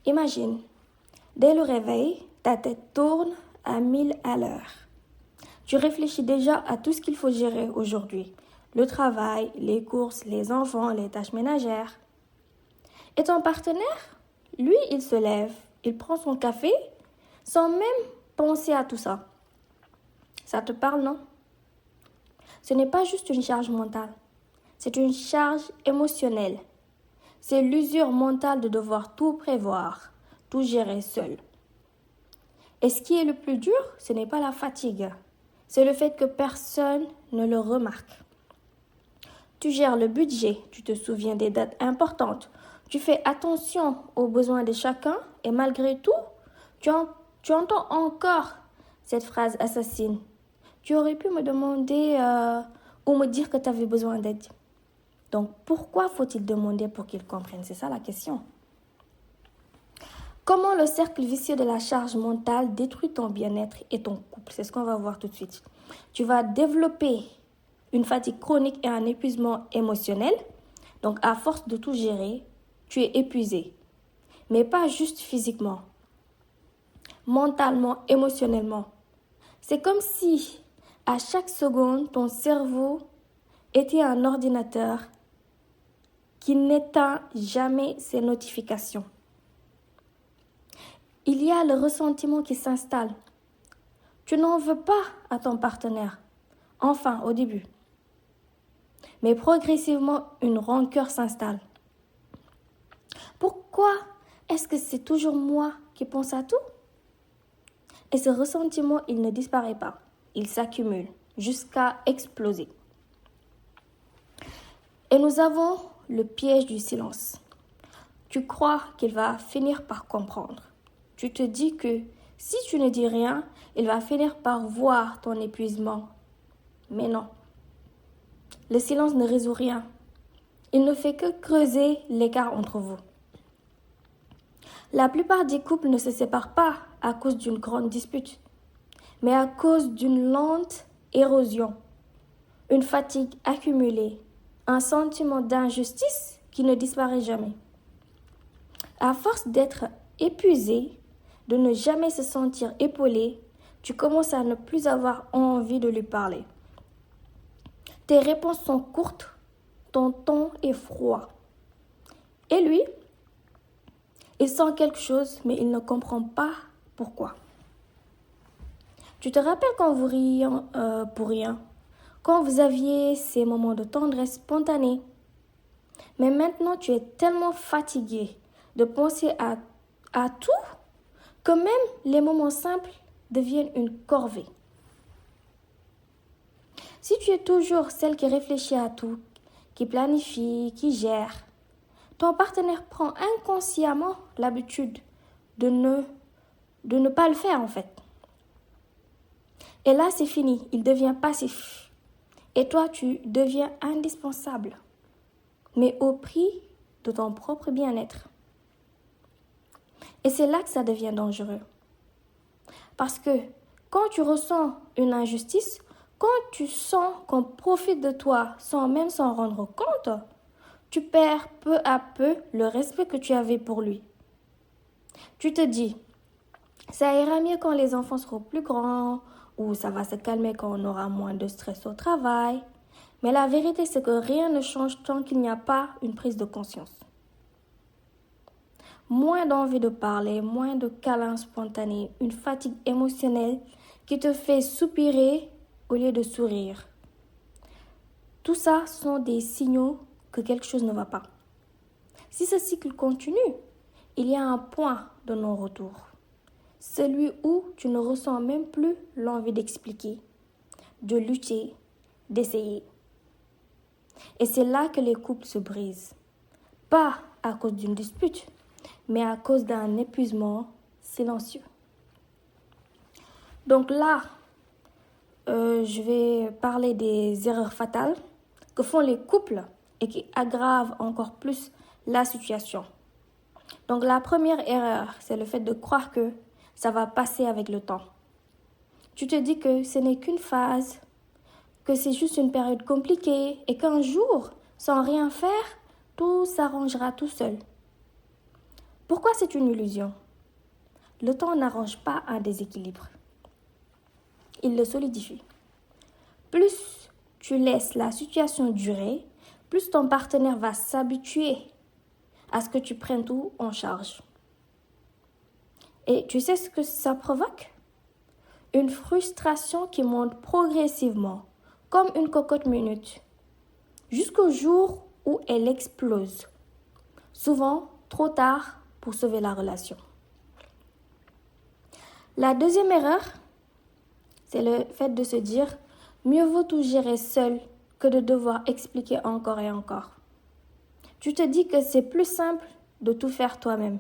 Imagine, dès le réveil, ta tête tourne à 1000 à l'heure. Tu réfléchis déjà à tout ce qu'il faut gérer aujourd'hui. Le travail, les courses, les enfants, les tâches ménagères. Et ton partenaire, lui, il se lève, il prend son café sans même penser à tout ça. Ça te parle, non? Ce n'est pas juste une charge mentale, c'est une charge émotionnelle. C'est l'usure mentale de devoir tout prévoir, tout gérer seul. Et ce qui est le plus dur, ce n'est pas la fatigue, c'est le fait que personne ne le remarque. Tu gères le budget, tu te souviens des dates importantes, tu fais attention aux besoins de chacun et malgré tout, tu entends encore cette phrase assassine. Tu aurais pu me demander ou me dire que tu avais besoin d'aide. Donc pourquoi faut-il demander pour qu'ils comprennent? C'est ça la question. Comment le cercle vicieux de la charge mentale détruit ton bien-être et ton couple? C'est ce qu'on va voir tout de suite. Tu vas développer une fatigue chronique et un épuisement émotionnel. Donc, à force de tout gérer, tu es épuisé. Mais pas juste physiquement, mentalement, émotionnellement. C'est comme si, à chaque seconde, ton cerveau était un ordinateur qui n'éteint jamais ses notifications. Il y a le ressentiment qui s'installe. Tu n'en veux pas à ton partenaire, enfin au début. Mais progressivement, une rancœur s'installe. Pourquoi est-ce que c'est toujours moi qui pense à tout? Et ce ressentiment, il ne disparaît pas. Il s'accumule jusqu'à exploser. Et nous avons le piège du silence. Tu crois qu'il va finir par comprendre. Tu te dis que si tu ne dis rien, il va finir par voir ton épuisement. Mais non. Le silence ne résout rien. Il ne fait que creuser l'écart entre vous. La plupart des couples ne se séparent pas à cause d'une grande dispute, mais à cause d'une lente érosion, une fatigue accumulée, un sentiment d'injustice qui ne disparaît jamais. À force d'être épuisé, de ne jamais se sentir épaulé, tu commences à ne plus avoir envie de lui parler. Tes réponses sont courtes, ton ton est froid. Et lui, il sent quelque chose, mais il ne comprend pas pourquoi. Tu te rappelles quand vous riez pour rien, quand vous aviez ces moments de tendresse spontanée. Mais maintenant, tu es tellement fatigué de penser à tout que même les moments simples deviennent une corvée. Si tu es toujours celle qui réfléchit à tout, qui planifie, qui gère, ton partenaire prend inconsciemment l'habitude de ne pas le faire en fait. Et là, c'est fini, il devient passif. Et toi, tu deviens indispensable, mais au prix de ton propre bien-être. Et c'est là que ça devient dangereux. Parce que quand tu ressens une injustice, quand tu sens qu'on profite de toi sans même s'en rendre compte, tu perds peu à peu le respect que tu avais pour lui. Tu te dis, ça ira mieux quand les enfants seront plus grands, ou ça va se calmer quand on aura moins de stress au travail. Mais la vérité, c'est que rien ne change tant qu'il n'y a pas une prise de conscience. Moins d'envie de parler, moins de câlins spontanés, une fatigue émotionnelle qui te fait soupirer au lieu de sourire. Tout ça sont des signaux que quelque chose ne va pas. Si ce cycle continue, il y a un point de non-retour. Celui où tu ne ressens même plus l'envie d'expliquer, de lutter, d'essayer. Et c'est là que les couples se brisent. Pas à cause d'une dispute, mais à cause d'un épuisement silencieux. Donc là, je vais parler des erreurs fatales que font les couples et qui aggravent encore plus la situation. Donc la première erreur, c'est le fait de croire que ça va passer avec le temps. Tu te dis que ce n'est qu'une phase, que c'est juste une période compliquée et qu'un jour, sans rien faire, tout s'arrangera tout seul. Pourquoi c'est une illusion? Le temps n'arrange pas un déséquilibre. Il le solidifie. Plus tu laisses la situation durer, plus ton partenaire va s'habituer à ce que tu prennes tout en charge. Et tu sais ce que ça provoque? Une frustration qui monte progressivement, comme une cocotte minute, jusqu'au jour où elle explose. Souvent, trop tard pour sauver la relation. La deuxième erreur, c'est le fait de se dire « mieux vaut tout gérer seul que de devoir expliquer encore et encore ». Tu te dis que c'est plus simple de tout faire toi-même,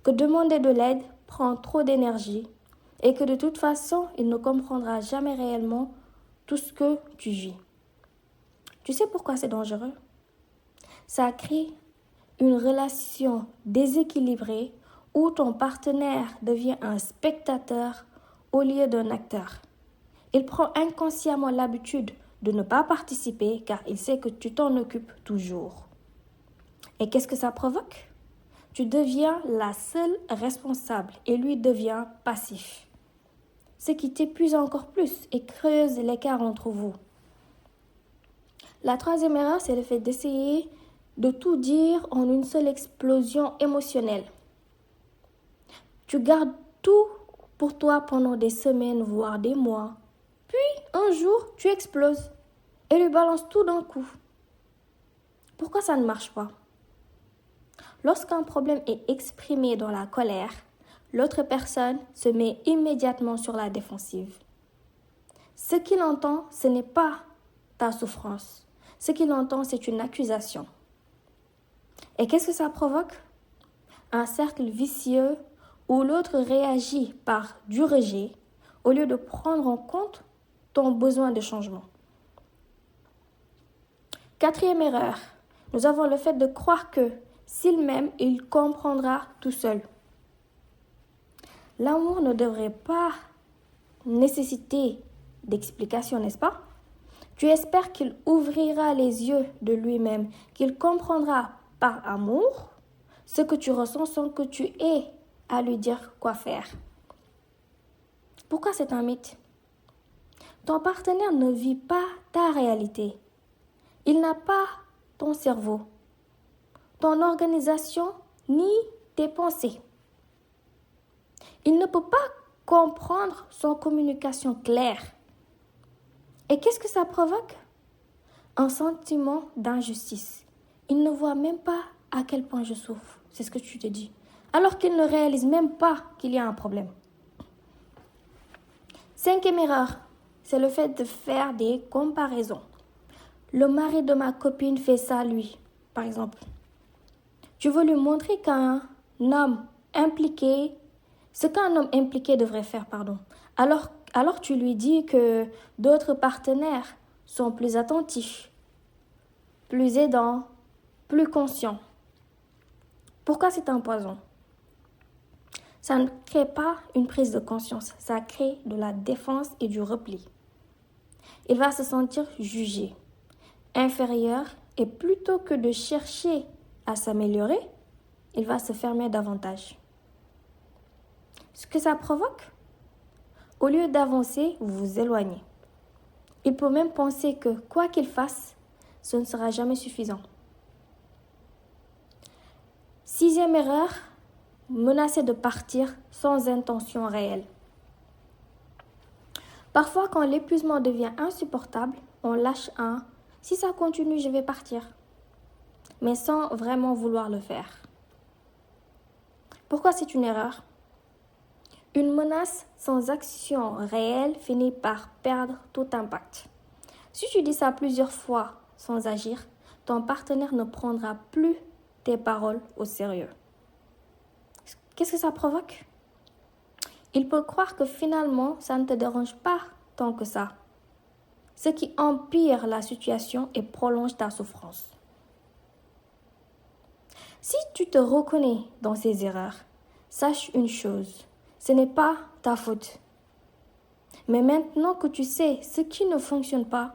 que demander de l'aide prend trop d'énergie et que de toute façon, il ne comprendra jamais réellement tout ce que tu vis. Tu sais pourquoi c'est dangereux? Ça crée une relation déséquilibrée où ton partenaire devient un spectateur au lieu d'un acteur. Il prend inconsciemment l'habitude de ne pas participer car il sait que tu t'en occupes toujours. Et qu'est-ce que ça provoque? Tu deviens la seule responsable et lui devient passif. Ce qui t'épuise encore plus et creuse l'écart entre vous. La troisième erreur, c'est le fait d'essayer de tout dire en une seule explosion émotionnelle. Tu gardes tout pour toi pendant des semaines, voire des mois. Puis, un jour, tu exploses et lui balances tout d'un coup. Pourquoi ça ne marche pas? Lorsqu'un problème est exprimé dans la colère, l'autre personne se met immédiatement sur la défensive. Ce qu'il entend, ce n'est pas ta souffrance. Ce qu'il entend, c'est une accusation. Et qu'est-ce que ça provoque? Un cercle vicieux où l'autre réagit par du rejet au lieu de prendre en compte ton besoin de changement. Quatrième erreur, nous avons le fait de croire que s'il m'aime, il comprendra tout seul. L'amour ne devrait pas nécessiter d'explication, n'est-ce pas? Tu espères qu'il ouvrira les yeux de lui-même, qu'il comprendra par amour ce que tu ressens sans que tu aies à lui dire quoi faire. Pourquoi c'est un mythe? Ton partenaire ne vit pas ta réalité. Il n'a pas ton cerveau, ton organisation ni tes pensées. Il ne peut pas comprendre son communication claire. Et qu'est-ce que ça provoque? Un sentiment d'injustice. Il ne voit même pas à quel point je souffre. C'est ce que tu te dis. Alors qu'il ne réalise même pas qu'il y a un problème. Cinquième erreur, c'est le fait de faire des comparaisons. Le mari de ma copine fait ça, lui, par exemple. Tu veux lui montrer qu'un homme impliqué, ce qu'un homme impliqué devrait faire, Alors tu lui dis que d'autres partenaires sont plus attentifs, plus aidants, plus conscients. Pourquoi c'est un poison? Ça ne crée pas une prise de conscience, ça crée de la défense et du repli. Il va se sentir jugé, inférieur, et plutôt que de chercher à s'améliorer, il va se fermer davantage. Ce que ça provoque? Au lieu d'avancer, vous vous éloignez. Il peut même penser que quoi qu'il fasse, ce ne sera jamais suffisant. Sixième erreur, menacer de partir sans intention réelle. Parfois, quand l'épuisement devient insupportable, on lâche un « si ça continue, je vais partir », mais sans vraiment vouloir le faire. Pourquoi c'est une erreur? Une menace sans action réelle finit par perdre tout impact. Si tu dis ça plusieurs fois sans agir, ton partenaire ne prendra plus tes paroles au sérieux. Qu'est-ce que ça provoque? Il peut croire que finalement, ça ne te dérange pas tant que ça, ce qui empire la situation et prolonge ta souffrance. Si tu te reconnais dans ces erreurs, sache une chose, ce n'est pas ta faute. Mais maintenant que tu sais ce qui ne fonctionne pas,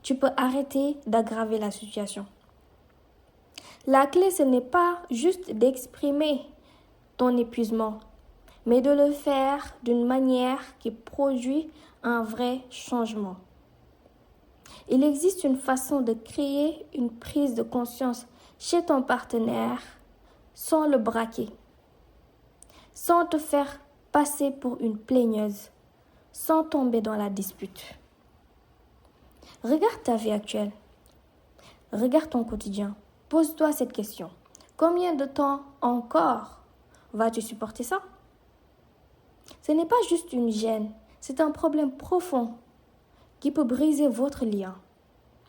tu peux arrêter d'aggraver la situation. La clé, ce n'est pas juste d'exprimer ton épuisement, mais de le faire d'une manière qui produit un vrai changement. Il existe une façon de créer une prise de conscience chez ton partenaire sans le braquer, sans te faire passer pour une plaigneuse, sans tomber dans la dispute. Regarde ta vie actuelle, regarde ton quotidien, pose-toi cette question. Combien de temps encore vas-tu supporter ça? Ce n'est pas juste une gêne, c'est un problème profond qui peut briser votre lien.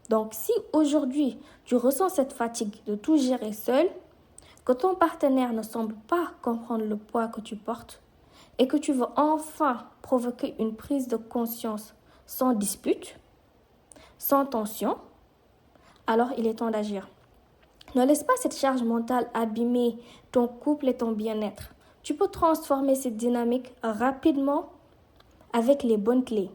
Donc, si aujourd'hui tu ressens cette fatigue de tout gérer seul, que ton partenaire ne semble pas comprendre le poids que tu portes et que tu veux enfin provoquer une prise de conscience sans dispute, sans tension, alors il est temps d'agir. Ne laisse pas cette charge mentale abîmer ton couple et ton bien-être. Tu peux transformer cette dynamique rapidement avec les bonnes clés.